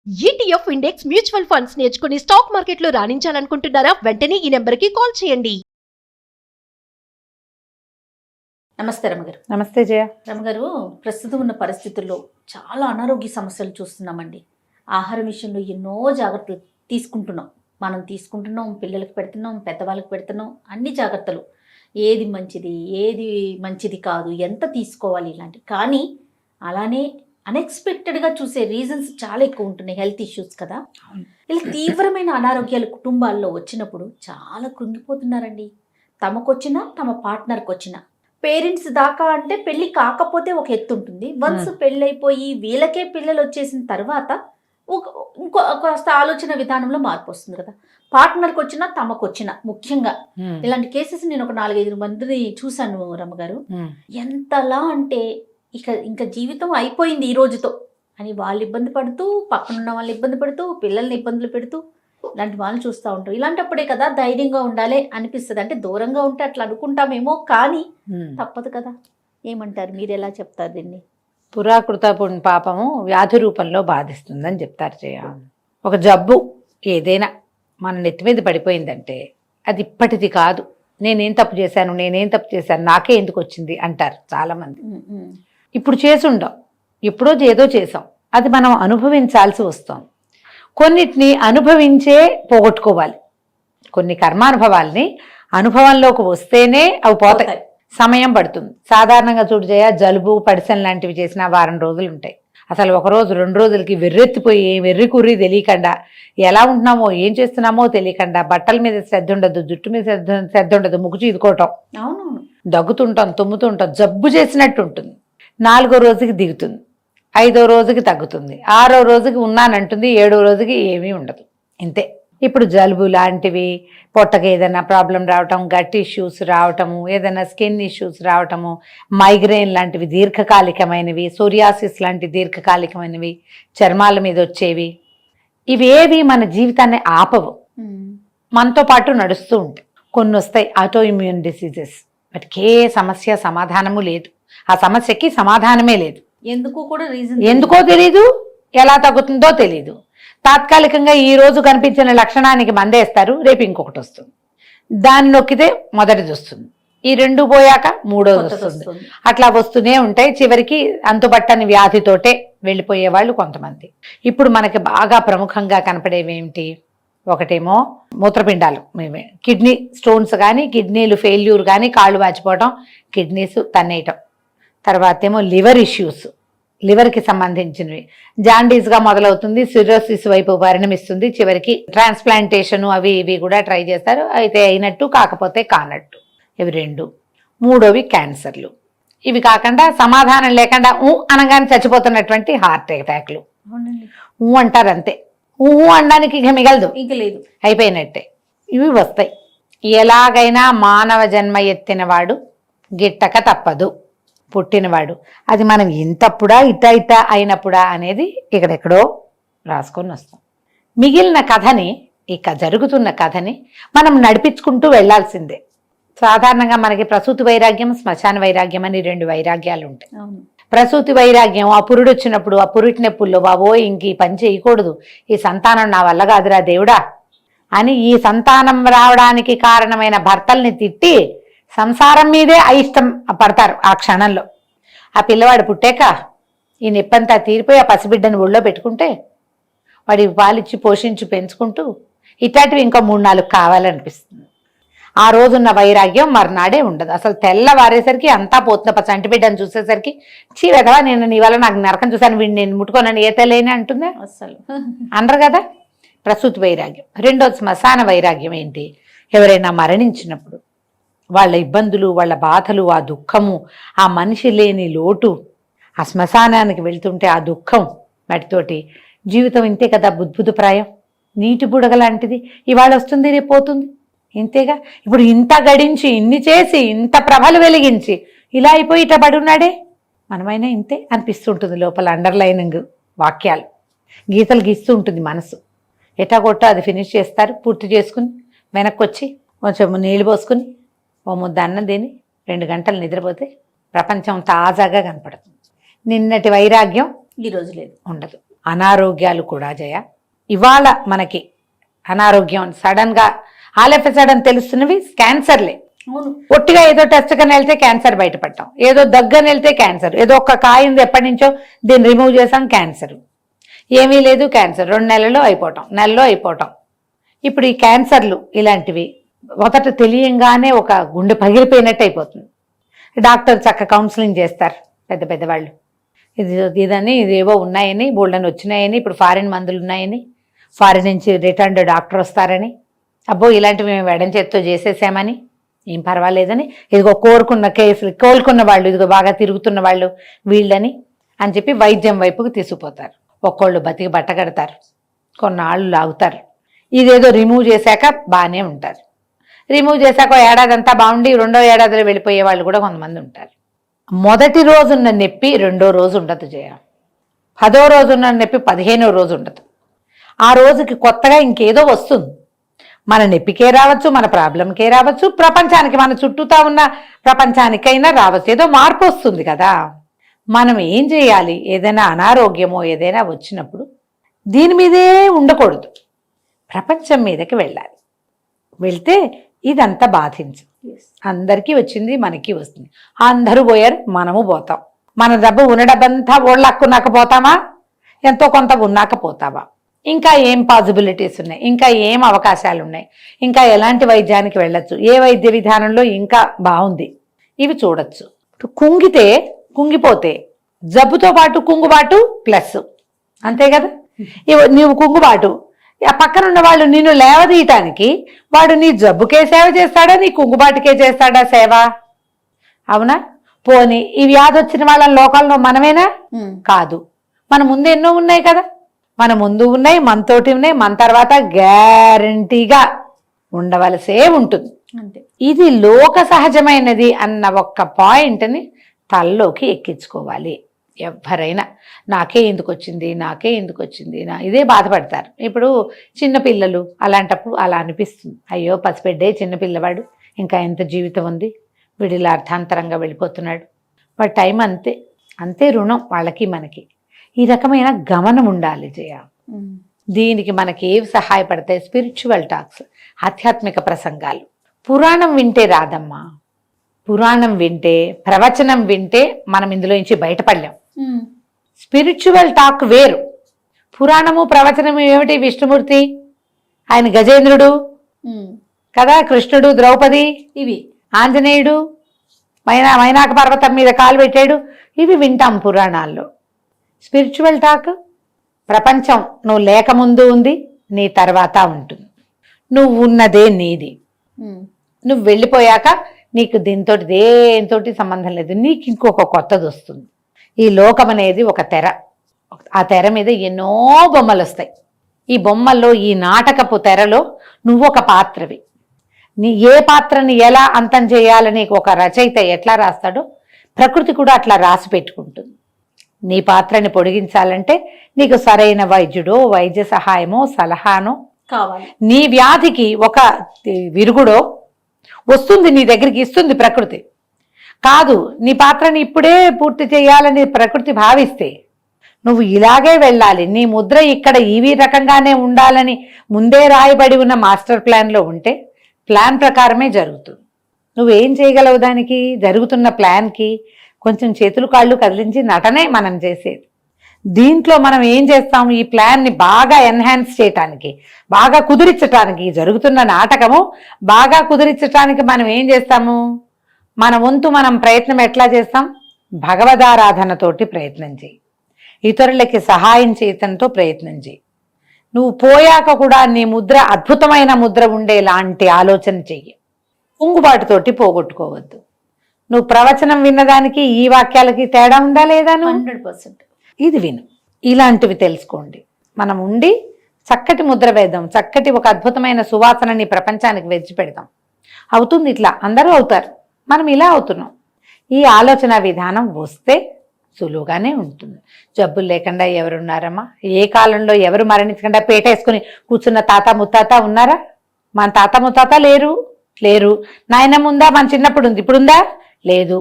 ETF index mutual funds నేర్చుకుని stock మార్కెట్లో రాణించాలనుకుంటున్నారా? వెంటనే ఈ నెంబర్కి కాల్ చేయండి. నమస్తే రమగారు. నమస్తే జయ. రమగారు, ప్రస్తుతం ఉన్న పరిస్థితుల్లో చాలా అనారోగ్య సమస్యలు చూస్తున్నామండి. ఆహారం విషయంలో ఎన్నో జాగ్రత్తలు తీసుకుంటున్నాం, పిల్లలకి పెడుతున్నాం, పెద్దవాళ్ళకి పెడుతున్నాం, అన్ని జాగ్రత్తలు. ఏది మంచిది కాదు, ఎంత తీసుకోవాలి ఇలాంటి. కానీ అలానే అన్ఎక్స్పెక్టెడ్గా చూసే రీజన్స్ చాలా ఎక్కువ ఉంటున్నాయి. హెల్త్ ఇష్యూస్ కదా, ఇలా తీవ్రమైన అనారోగ్యాలు కుటుంబాల్లో వచ్చినప్పుడు చాలా కృంగిపోతున్నారండి. తమకొచ్చినా తమ పార్ట్నర్కి వచ్చినా. పేరెంట్స్ దాకా అంటే పెళ్ళి కాకపోతే ఒక ఎత్తు ఉంటుంది. వన్స్ పెళ్ళైపోయి వీళ్ళకే పిల్లలు వచ్చేసిన తర్వాత ఇంకో కాస్త ఆలోచన విధానంలో మార్పు వస్తుంది కదా. పార్ట్నర్కి వచ్చినా తమకు వచ్చినా, ముఖ్యంగా ఇలాంటి కేసెస్ నేను ఒక 4-5 మందిని చూశాను రమ్మగారు. ఎంతలా అంటే ఇంకా జీవితం అయిపోయింది ఈ రోజుతో అని వాళ్ళు ఇబ్బంది పడుతూ, పక్కనున్న వాళ్ళు ఇబ్బంది పడుతూ, పిల్లల్ని ఇబ్బందులు పెడుతూ ఇలాంటి వాళ్ళు చూస్తూ ఉంటారు. ఇలాంటప్పుడే కదా ధైర్యంగా ఉండాలి అనిపిస్తుంది. అంటే దూరంగా ఉంటే అట్లా అనుకుంటామేమో, కానీ తప్పదు కదా. ఏమంటారు, మీరు ఎలా చెప్తారు దీన్ని? పురాకృత పాపము వ్యాధి రూపంలో బాధిస్తుందని చెప్తారు జయ. ఒక జబ్బు ఏదైనా మన నెత్తి మీద పడిపోయిందంటే అది ఇప్పటిది కాదు. నేనేం తప్పు చేశాను, నాకే ఎందుకు వచ్చింది అంటారు చాలామంది. ఇప్పుడు చేసుండం, ఎప్పుడో ఏదో చేసాం, అది మనం అనుభవించాల్సి వస్తాం. కొన్నిటిని అనుభవించే పోగొట్టుకోవాలి. కొన్ని కర్మానుభవాల్ని అనుభవంలోకి వస్తేనే అవి పోతాయి. సమయం పడుతుంది. సాధారణంగా చూడు జయ, జలుబు పడిసెన్ లాంటివి చేసిన వారం రోజులు ఉంటాయి. అసలు 1 రోజు 2 రోజులకి వెర్రెత్తిపోయి వెర్రి కుర్రి తెలియకుండా, ఎలా ఉంటున్నామో ఏం చేస్తున్నామో తెలియకుండా, బట్టల మీద శ్రద్ధ ఉండదు, జుట్టు మీద శ్రద్ధ ఉండదు, ముక్కు చీదుకోవటం, అవునవును, దగ్గుతుంటాం, తుమ్ముతుంటాం, జబ్బు చేసినట్టు ఉంటుంది. 4వ రోజుకి దిగుతుంది, 5వ రోజుకి తగ్గుతుంది, 6వ రోజుకి ఉన్నానంటుంది, 7వ రోజుకి ఏమీ ఉండదు. ఇంతే. ఇప్పుడు జలుబు లాంటివి, పొట్టకి ఏదైనా ప్రాబ్లం రావటం, గట్ ఇష్యూస్ రావటము, ఏదైనా స్కిన్ ఇష్యూస్ రావటము, మైగ్రెయిన్ లాంటివి దీర్ఘకాలికమైనవి, సోరియాసిస్ లాంటి దీర్ఘకాలికమైనవి, చర్మాల మీద వచ్చేవి, ఇవేవి మన జీవితాన్ని ఆపవు, మనతో పాటు నడుస్తూ ఉంటాయి. కొన్ని వస్తాయి ఆటో ఇమ్యూన్ డిసీజెస్, వాటికి ఏ సమస్య సమాధానము లేదు, ఆ సమస్యకి సమాధానమే లేదు. ఎందుకో తెలీదు, ఎలా తగ్గుతుందో తెలీదు. తాత్కాలికంగా ఈ రోజు కనిపించిన లక్షణానికి మందేస్తారు, రేపు ఇంకొకటి వస్తుంది, దాన్ని నొక్కితే మొదటిది వస్తుంది, ఈ 2 పోయాక 3వది వస్తుంది. అట్లా వస్తూనే ఉంటాయి. చివరికి అంతుబట్టని వ్యాధితోటే వెళ్ళిపోయే వాళ్ళు కొంతమంది. ఇప్పుడు మనకి బాగా ప్రముఖంగా కనపడేవి ఏమిటి? ఒకటేమో మూత్రపిండాలు, కిడ్నీ స్టోన్స్ కానీ, కిడ్నీలు ఫెయిల్యూర్ కానీ, కాళ్ళు వాచిపోవటం, కిడ్నీస్ తన్నేయటం. తర్వాత ఏమో లివర్ ఇష్యూస్, లివర్కి సంబంధించినవి. జాండీస్గా మొదలవుతుంది, సిరోసిస్ వైపు పరిణమిస్తుంది, చివరికి ట్రాన్స్ప్లాంటేషన్ అవి ఇవి కూడా ట్రై చేస్తారు. అయితే అయినట్టు కాకపోతే కానట్టు. ఇవి 2. 3వవి క్యాన్సర్లు. ఇవి కాకుండా సమాధానం లేకుండా అనగానే చచ్చిపోతున్నటువంటి హార్ట్ అటాక్లు. అంటారు అంతే, అనడానికి ఇక మిగలదు, ఇంక లేదు, అయిపోయినట్టే. ఇవి వస్తాయి. ఎలాగైనా మానవ జన్మ ఎత్తినవాడు గిట్టక తప్పదు, పుట్టినవాడు. అది మనం ఇంతప్పుడా ఇట అయినప్పుడా అనేది ఇక్కడెక్కడో రాసుకొని వస్తాం. మిగిలిన కథని, ఇక జరుగుతున్న కథని మనం నడిపించుకుంటూ వెళ్లాల్సిందే. సాధారణంగా మనకి ప్రసూతి వైరాగ్యం, శ్మశాన వైరాగ్యం అని 2 వైరాగ్యాలు ఉంటాయి. ప్రసూతి వైరాగ్యం, ఆ పురుడు వచ్చినప్పుడు, ఆ పురిటి నొప్పుల్లో బాబోయ్ ఇంక ఈ పని చేయకూడదు, ఈ సంతానం నా వల్ల కాదురా దేవుడా అని ఈ సంతానం రావడానికి కారణమైన భర్తల్ని తిట్టి సంసారం మీదే అయిష్టం పడతారు ఆ క్షణంలో. ఆ పిల్లవాడు పుట్టాక ఈ నొప్పంతా తీరిపోయి ఆ పసిబిడ్డను ఒళ్ళో పెట్టుకుంటే వాడి పాలిచ్చి పోషించి పెంచుకుంటూ ఇట్లాంటివి ఇంకా 3-4 కావాలనిపిస్తుంది. ఆ రోజున్న వైరాగ్యం మర్నాడే ఉండదు. అసలు తెల్లవారేసరికి అంతా పోతున్న చంటి బిడ్డను చూసేసరికి చీవెదవా, నేను నీ వల్ల నాకు నరకం చూసాను, వీడిని నేను ముట్టుకోనని ఏ తెల్లని అంటుందే అసలు అనరు కదా. ప్రసూతి వైరాగ్యం. 2వ శ్మశాన వైరాగ్యం ఏంటి? ఎవరైనా మరణించినప్పుడు వాళ్ళ ఇబ్బందులు, వాళ్ళ బాధలు, ఆ దుఃఖము, ఆ మనిషి లేని లోటు, ఆ శ్మశానానికి వెళ్తుంటే ఆ దుఃఖం, వాటితోటి జీవితం ఇంతే కదా, బుద్భుతప్రాయం, నీటి బుడగ లాంటిది, ఇవాళ వస్తుంది రేపు పోతుంది, ఇంతేగా. ఇప్పుడు ఇంత గడించి, ఇన్ని చేసి, ఇంత ప్రభలు వెలిగించి ఇలా అయిపోయి ఇట పడున్నాడే, మనమైనా ఇంతే అనిపిస్తుంటుంది. లోపల అండర్లైనింగ్ వాక్యాలు, గీతలు గీస్తూ ఉంటుంది మనసు. ఎటాగొట్టో అది ఫినిష్ చేస్తారు, పూర్తి చేసుకుని వెనక్కి వచ్చి కొంచెం నీళ్ళు పోసుకుని ఓ ముద్ద అన్నం తిని 2 గంటలు నిద్రపోతే ప్రపంచం తాజాగా కనపడుతుంది. నిన్నటి వైరాగ్యం ఈ రోజు లేదు, ఉండదు. అనారోగ్యాలు కూడా జయ. ఇవాళ మనకి అనారోగ్యం సడన్గా సడన్ తెలుస్తున్నవి క్యాన్సర్లే. అవును. ఒట్టిగా ఏదో టెస్ట్ కని వెళ్తే క్యాన్సర్ బయటపడటం, ఏదో దగ్గని వెళ్తే క్యాన్సర్, ఏదో ఒక్క కాయ ఉంది ఎప్పటి నుంచో దీన్ని రిమూవ్ చేసాం క్యాన్సర్, ఏమీ లేదు క్యాన్సర్ 2 నెలల్లో అయిపోవటం, నెలలో అయిపోవటం. ఇప్పుడు ఈ క్యాన్సర్లు ఇలాంటివి మొదట తెలియంగానే ఒక గుండె పగిలిపోయినట్టు అయిపోతుంది. డాక్టర్ చక్క కౌన్సిలింగ్ చేస్తారు పెద్ద పెద్దవాళ్ళు, ఇదని ఇదేవో ఉన్నాయని, బోల్డని వచ్చినాయని, ఇప్పుడు ఫారిన్ మందులు ఉన్నాయని, ఫారిన్ నుంచి రిటర్న్డ్ డాక్టర్ వస్తారని, అబ్బో ఇలాంటివి మేము వెడం చేత్తో చేసేసామని, ఏం పర్వాలేదని, ఇదిగో కోరుకున్న కేసులు కోలుకున్న వాళ్ళు, ఇదిగో బాగా తిరుగుతున్న వాళ్ళు వీళ్ళని అని చెప్పి వైద్యం వైపుకు తీసుకుపోతారు. ఒక్కోళ్ళు బతికి బట్ట కడతారు, కొన్నాళ్ళు లాగుతారు. ఇదేదో రిమూవ్ చేశాక బాగానే ఉంటారు. రిమూవ్ చేశాక ఏడాది అంతా బాగుండి 2వ ఏడాదిలో వెళ్ళిపోయే వాళ్ళు కూడా కొంతమంది ఉంటారు. మొదటి రోజున్న నొప్పి 2వ రోజు ఉండదు జయ. 10వ రోజున్న నొప్పి 15వ రోజు ఉండదు. ఆ రోజుకి కొత్తగా ఇంకేదో వస్తుంది. మన నొప్పికే రావచ్చు, మన ప్రాబ్లంకే రావచ్చు, ప్రపంచానికి మన చుట్టూతా ఉన్న ప్రపంచానికైనా రావచ్చు. ఏదో మార్పు వస్తుంది కదా. మనం ఏం చేయాలి? ఏదైనా అనారోగ్యమో ఏదైనా వచ్చినప్పుడు దీని మీదే ఉండకూడదు, ప్రపంచం మీదకి వెళ్ళాలి. వెళ్తే ఇదంతా బాధించు. అందరికీ వచ్చింది, మనకి వస్తుంది. అందరూ పోయారు, మనము పోతాం. మన డబ్బు ఉన్న డబ్బంతా ఓళ్ళక్కున్నాక పోతామా? ఎంతో కొంత ఉన్నాక పోతావా? ఇంకా ఏం పాసిబిలిటీస్ ఉన్నాయి, ఇంకా ఏం అవకాశాలు ఉన్నాయి, ఇంకా ఎలాంటి వైద్యానికి వెళ్ళొచ్చు, ఏ వైద్య విధానంలో ఇంకా బాగుంది, ఇవి చూడొచ్చు. కుంగితే కుంగిపోతే జబ్బుతో పాటు కుంగుబాటు ప్లస్, అంతే కదా. నీవు కుంగుబాటు, ఆ పక్కన ఉన్న వాళ్ళు నిన్ను లేవదీయటానికి వాడు నీ జబ్బుకే సేవ చేస్తాడా, నీ కుంగుబాటుకే చేస్తాడా సేవ? అవునా? పోనీ ఈ వ్యాధి వచ్చిన వాళ్ళ లోకాల్లో మనమేనా? కాదు. మన ముందు ఎన్నో ఉన్నాయి కదా, మన ముందు ఉన్నాయి, మనతోటి ఉన్నాయి, మన తర్వాత గ్యారంటీగా ఉండవలసే ఉంటుంది. అంతే. ఇది లోక సహజమైనది అన్న ఒక్క పాయింట్ని తలలోకి ఎక్కించుకోవాలి. ఎవరైనా నాకే ఎందుకు వచ్చింది, నాకే ఎందుకు వచ్చింది, ఇదే బాధపడతారు. ఇప్పుడు చిన్నపిల్లలు అలాంటప్పుడు అలా అనిపిస్తుంది, అయ్యో పసిపెడ్డే చిన్నపిల్లవాడు, ఇంకా ఎంత జీవితం ఉంది, వీడిలా అర్థాంతరంగా వెళ్ళిపోతున్నాడు. వాడి టైం అంతే, అంతే రుణం వాళ్ళకి మనకి. ఈ రకమైన గమనం ఉండాలి జయ. దీనికి మనకి ఏవి సహాయపడతాయి? స్పిరిచువల్ టాక్స్, ఆధ్యాత్మిక ప్రసంగాలు. పురాణం వింటే రాదమ్మా. పురాణం వింటే, ప్రవచనం వింటే మనం ఇందులో నుంచి బయటపడలేం. స్పిరిచువల్ టాక్ వేరు. పురాణము ప్రవచనము ఏమిటి? విష్ణుమూర్తి, ఆయన గజేంద్రుడు కదా, కృష్ణుడు, ద్రౌపది, ఇవి ఆంజనేయుడు మైనాక పర్వతం మీద కాలు పెట్టాడు, ఇవి వింటాం పురాణాల్లో. స్పిరిచువల్ టాక్ ప్రపంచం నువ్వు లేకముందు ఉంది, నీ తర్వాత ఉంటుంది. నువ్వు ఉన్నదే నీది, నువ్వు వెళ్ళిపోయాక నీకు దీంతో దేంతోటి సంబంధం లేదు. నీకు ఇంకొక కొత్తది వస్తుంది. ఈ లోకం అనేది ఒక తెర, ఆ తెర మీద ఎన్నో బొమ్మలు వస్తాయి. ఈ బొమ్మల్లో, ఈ నాటకపు తెరలో నువ్వు ఒక పాత్రవి. నీ ఏ పాత్రని ఎలా అంతం చేయాలని ఒక రచయిత ఎట్లా రాస్తాడో ప్రకృతి కూడా అట్లా రాసి పెట్టుకుంటుంది. నీ పాత్రని పొడిగించాలంటే నీకు సరైన వైద్యుడో, వైద్య సహాయమో, సలహానో కావాలి. నీ వ్యాధికి ఒక విరుగుడో వస్తుంది, నీ దగ్గరికి ఇస్తుంది ప్రకృతి. కాదు, నీ పాత్రని ఇప్పుడే పూర్తి చేయాలని ప్రకృతి భావిస్తే నువ్వు ఇలాగే వెళ్ళాలి, నీ ముద్ర ఇక్కడ ఈ రకంగానే ఉండాలని ముందే రాయబడి ఉన్న మాస్టర్ ప్లాన్లో ఉంటే ప్లాన్ ప్రకారమే జరుగుతుంది. నువ్వేం చేయగలవు దానికి? జరుగుతున్న ప్లాన్కి కొంచెం చేతులు కాళ్ళు కదిలించి నటనే మనం చేసేది. దీంట్లో మనం ఏం చేస్తాం? ఈ ప్లాన్ని బాగా ఎన్హాన్స్ చేయటానికి, బాగా కుదిరించటానికి, జరుగుతున్న నాటకము బాగా కుదిరించటానికి మనం ఏం చేస్తాము? మన వంతు మనం ప్రయత్నం ఎట్లా చేస్తాం? భగవదారాధనతోటి ప్రయత్నం చేయి, ఇతరులకి సహాయం చేయటంతో ప్రయత్నం చేయి. నువ్వు పోయాక కూడా నీ ముద్ర అద్భుతమైన ముద్ర ఉండేలాంటి ఆలోచన చెయ్యి. కుంగుబాటుతోటి పోగొట్టుకోవద్దు. నువ్వు ప్రవచనం విన్నదానికి ఈ వాక్యాలకి తేడా ఉందా లేదా? 100%. ఇది విను, ఇలాంటివి తెలుసుకోండి. మనం ఉండి చక్కటి ముద్ర వేద్దాం, చక్కటి ఒక అద్భుతమైన సువాసనని ప్రపంచానికి వెచ్చి పెడదాం. అవుతుంది, ఇట్లా అందరూ అవుతారు, మనం ఇలా అవుతున్నాం. ఈ ఆలోచన విధానం వస్తే సులువుగానే ఉంటుంది. జబ్బులు లేకుండా ఎవరున్నారమ్మా? ఏ కాలంలో ఎవరు మరణించకుండా పేటేసుకుని కూర్చున్న తాత ముత్తాత ఉన్నారా? మన తాత ముత్తాత లేరు. నాయనమ్మ ఉందా? మన చిన్నప్పుడు ఉంది, ఇప్పుడుందా? లేదు.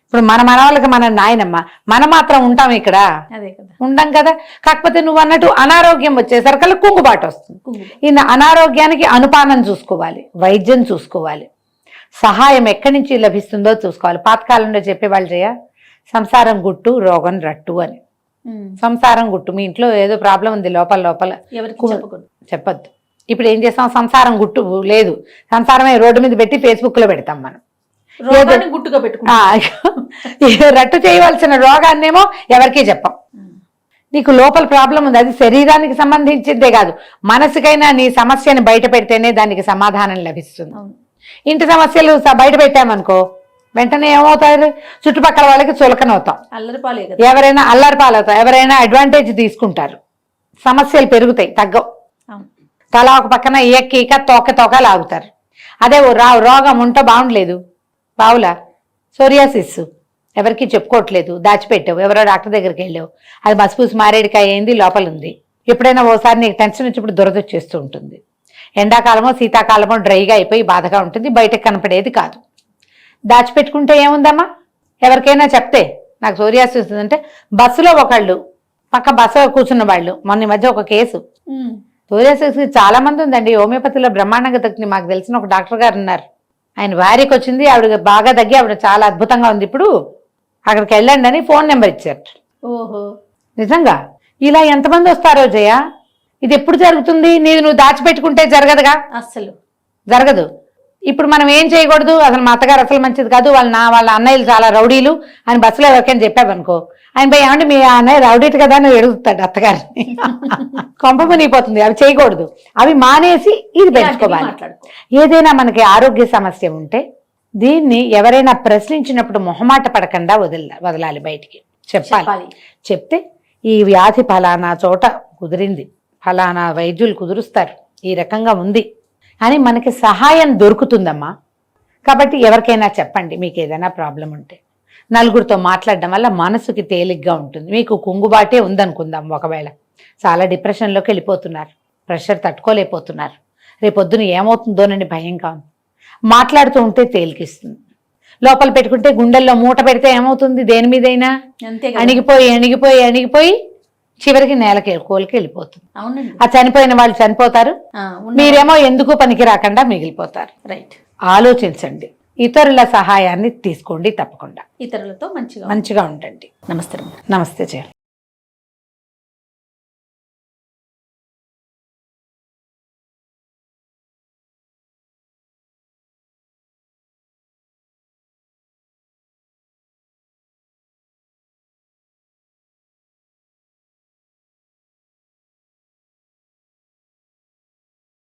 ఇప్పుడు మన మనవాళ్ళకి మన నాయనమ్మ, మనం మాత్రం ఉంటాం ఇక్కడ, అదే కదా. ఉండం కదా. కాకపోతే నువ్వు అన్నట్టు అనారోగ్యం వచ్చేసరికల్లా కుంగుబాటు వస్తుంది. ఈ అనారోగ్యానికి అనుపానం చూసుకోవాలి, వైద్యం చూసుకోవాలి, సహాయం ఎక్కడి నుంచి లభిస్తుందో చూసుకోవాలి. పాతకాలంలో చెప్పేవాళ్ళు చేయ సంసారం గుట్టు రోగం రట్టు అని. సంసారం గుట్టు, మీ ఇంట్లో ఏదో ప్రాబ్లం ఉంది లోపల లోపల చెప్పొద్దు. ఇప్పుడు ఏం చేస్తాం, సంసారం గుట్టు లేదు, సంసారమే రోడ్డు మీద పెట్టి ఫేస్బుక్ లో పెడతాం మనం. గుట్టుగా రట్టు చేయవలసిన రోగాన్నేమో ఎవరికీ చెప్పం. నీకు లోపల ప్రాబ్లం ఉంది, అది శరీరానికి సంబంధించిందే కాదు, మనసుకైనా నీ సమస్యని బయట పెడితేనే దానికి సమాధానం లభిస్తుంది. ఇంటి సమస్యలు బయట పెట్టామనుకో వెంటనే ఏమవుతారు, చుట్టుపక్కల వాళ్ళకి చులకనవుతాం, ఎవరైనా అల్లరి పాలవుతాం, ఎవరైనా అడ్వాంటేజ్ తీసుకుంటారు, సమస్యలు పెరుగుతాయి తగ్గవు. తల ఒక పక్కన ఈక తోక లాగుతారు. అదే రోగం ఉంటే బాగుండలేదు, బావులా సోరియాసిస్ ఎవరికి చెప్పుకోవట్లేదు, దాచిపెట్టావు, ఎవరో డాక్టర్ దగ్గరికి వెళ్ళావు, అది మసిపూసి మారేడికాయ అయింది, లోపల ఉంది. ఎప్పుడైనా ఓసారి నీకు టెన్షన్ వచ్చినప్పుడు దురద వచ్చేస్తూ ఉంటుంది. ఎండాకాలమో శీతాకాలమో డ్రైగా అయిపోయి బాధగా ఉంటుంది, బయటకు కనపడేది కాదు. దాచిపెట్టుకుంటే ఏముందమ్మా, ఎవరికైనా చెప్తే నాకు సోరియాసిస్ అంటే బస్సులో ఒకళ్ళు పక్క బస్సులో కూర్చున్న వాళ్ళు, మొన్న మధ్య ఒక కేసు సోరియాసిస్ చాలా మంది ఉందండి. హోమియోపతిలో బ్రహ్మాండంగా తగ్గింది. మాకు తెలిసిన ఒక డాక్టర్ గారు ఉన్నారు, ఆయన భార్యకి వచ్చింది, ఆవిడ బాగా తగ్గి ఆవిడ చాలా అద్భుతంగా ఉంది. ఇప్పుడు అక్కడికి వెళ్ళండి అని ఫోన్ నెంబర్ ఇచ్చారు. ఓహో, నిజంగా ఇలా ఎంతమంది వస్తారో జయ. ఇది ఎప్పుడు జరుగుతుంది, నువ్వు దాచిపెట్టుకుంటే జరగదుగా, అస్సలు జరగదు. ఇప్పుడు మనం ఏం చేయకూడదు, అసలు మా అత్తగారు అసలు మంచిది కాదు, వాళ్ళ అన్నయ్యలు చాలా రౌడీలు అని బస్సులో ఎవరికైనా చెప్పావనుకో, ఆయన పోయి ఏమంటే మీ అన్నయ్య రౌడీట్ కదా అని ఎడుగుతాడు అత్తగారిని. కొంప మునిగిపోతుంది. అవి చేయకూడదు, అవి మానేసి ఇది పెంచుకోవాలి. ఏదైనా మనకి ఆరోగ్య సమస్య ఉంటే దీన్ని ఎవరైనా ప్రశ్నించినప్పుడు మొహమాట పడకుండా వదలాలి, బయటికి చెప్పాలి. చెప్తే ఈ వ్యాధి ఫలానా చోట కుదిరింది, ఫలానా వైద్యులు కుదురుస్తారు, ఈ రకంగా ఉంది అని మనకి సహాయం దొరుకుతుందమ్మా. కాబట్టి ఎవరికైనా చెప్పండి, మీకు ఏదైనా ప్రాబ్లం ఉంటే. నలుగురితో మాట్లాడడం వల్ల మనసుకి తేలిగ్గా ఉంటుంది. మీకు కుంగుబాటే ఉందనుకుందాం, ఒకవేళ చాలా డిప్రెషన్లోకి వెళ్ళిపోతున్నారు, ప్రెషర్ తట్టుకోలేకపోతున్నారు, రేపొద్దున ఏమవుతుందోనని భయంగా ఉంది, మాట్లాడుతూ ఉంటే తేలికిస్తుంది. లోపల పెట్టుకుంటే గుండెల్లో మూట పెడితే ఏమవుతుంది, దేని మీదైనా అణిగిపోయి చివరికి నేలకి కోలికి వెళ్ళిపోతుంది. ఆ చనిపోయిన వాళ్ళు చనిపోతారు, మీరేమో ఎందుకు పనికి రాకుండా మిగిలిపోతారు. రైట్, ఆలోచించండి, ఇతరుల సహాయాన్ని తీసుకోండి, తప్పకుండా ఇతరులతో మంచిగా మంచిగా ఉండండి. నమస్తే. నమస్తే జయ.